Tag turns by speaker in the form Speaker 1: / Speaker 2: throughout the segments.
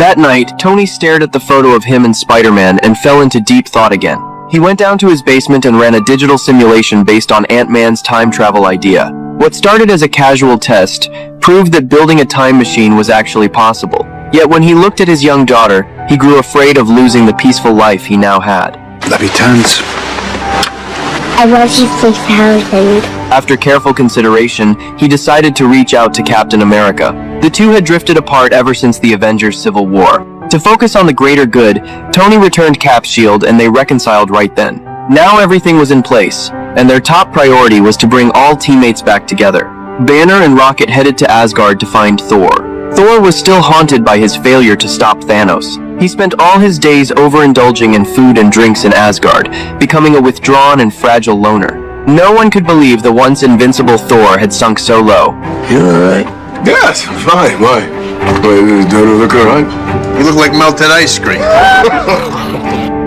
Speaker 1: That night, Tony stared at the photo of him and Spider-Man and fell into deep thought again. He went down to his basement and ran a digital simulation based on Ant-Man's time travel idea. What started as a casual test proved that building a time machine was actually possible. Yet when he looked at his young daughter, he grew afraid of losing the peaceful life he now had.
Speaker 2: Let me turns.
Speaker 3: I want you 3,000.
Speaker 1: After careful consideration, he decided to reach out to Captain America. The two had drifted apart ever since the Avengers Civil War. To focus on the greater good, Tony returned Cap's shield and they reconciled right then. Now everything was in place, and their top priority was to bring all teammates back together. Banner and Rocket headed to Asgard to find Thor. Thor was still haunted by his failure to stop Thanos. He spent all his days overindulging in food and drinks in Asgard, becoming a withdrawn and fragile loner. No one could believe the once invincible Thor had sunk so low.
Speaker 2: You alright?
Speaker 4: Yes, fine. Why? Don't it look alright?
Speaker 2: You look like melted ice cream.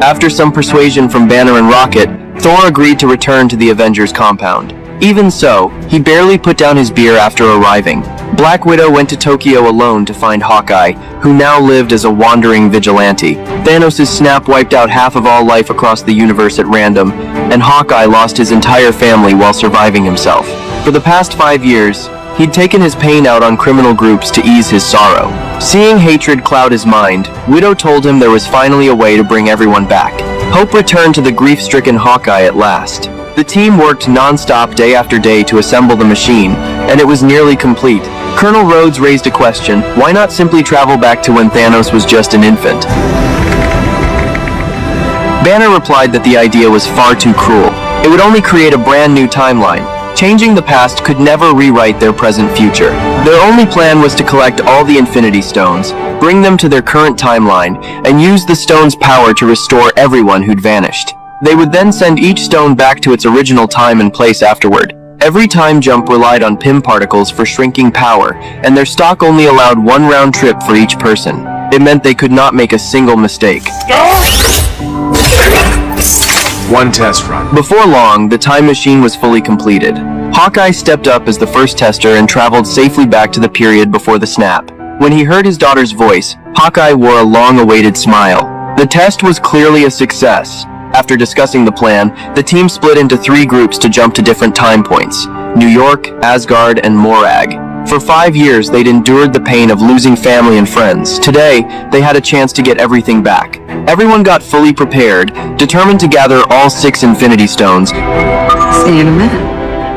Speaker 1: After some persuasion from Banner and Rocket, Thor agreed to return to the Avengers compound. Even so, he barely put down his beer after arriving. Black Widow went to Tokyo alone to find Hawkeye, who now lived as a wandering vigilante. Thanos' snap wiped out half of all life across the universe at random, and Hawkeye lost his entire family while surviving himself. For the past 5 years, he'd taken his pain out on criminal groups to ease his sorrow. Seeing hatred cloud his mind, Widow told him there was finally a way to bring everyone back. Hope returned to the grief-stricken Hawkeye at last. The team worked non-stop day after day to assemble the machine, and it was nearly complete. Colonel Rhodes raised a question: why not simply travel back to when Thanos was just an infant? Banner replied that the idea was far too cruel. It would only create a brand new timeline. Changing the past could never rewrite their present future. Their only plan was to collect all the Infinity Stones, bring them to their current timeline, and use the stone's power to restore everyone who'd vanished. They would then send each stone back to its original time and place afterward. Every time jump relied on Pym particles for shrinking power, and their stock only allowed one round trip for each person. It meant they could not make a single mistake.
Speaker 4: One test run.
Speaker 1: Before long, the time machine was fully completed. Hawkeye stepped up as the first tester and traveled safely back to the period before the snap. When he heard his daughter's voice, Hawkeye wore a long-awaited smile. The test was clearly a success. After discussing the plan, the team split into 3 groups to jump to different time points: New York, Asgard, and Morag. For 5 years, they'd endured the pain of losing family and friends. Today, they had a chance to get everything back. Everyone got fully prepared, determined to gather all 6 Infinity Stones.
Speaker 5: See you in a minute.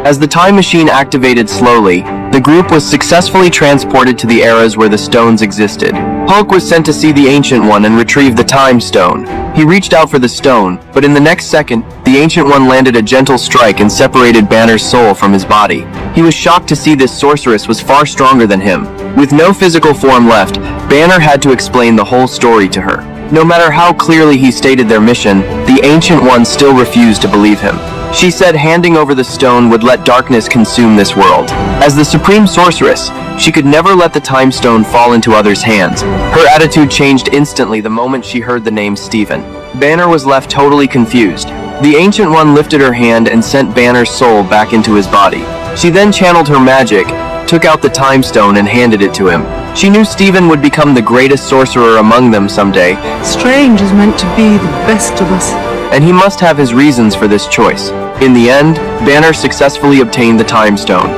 Speaker 1: As the time machine activated slowly, the group was successfully transported to the eras where the stones existed. Hulk was sent to see the Ancient One and retrieve the Time Stone. He reached out for the stone, but in the next second, the Ancient One landed a gentle strike and separated Banner's soul from his body. He was shocked to see this sorceress was far stronger than him. With no physical form left, Banner had to explain the whole story to her. No matter how clearly he stated their mission, the Ancient One still refused to believe him. She said handing over the stone would let darkness consume this world. As the Supreme Sorceress, she could never let the Time Stone fall into others' hands. Her attitude changed instantly the moment she heard the name Stephen. Banner was left totally confused. The Ancient One lifted her hand and sent Banner's soul back into his body. She then channeled her magic, took out the Time Stone and handed it to him. She knew Stephen would become the greatest sorcerer among them someday.
Speaker 5: Strange is meant to be the best of us.
Speaker 1: And he must have his reasons for this choice. In the end, Banner successfully obtained the Time Stone.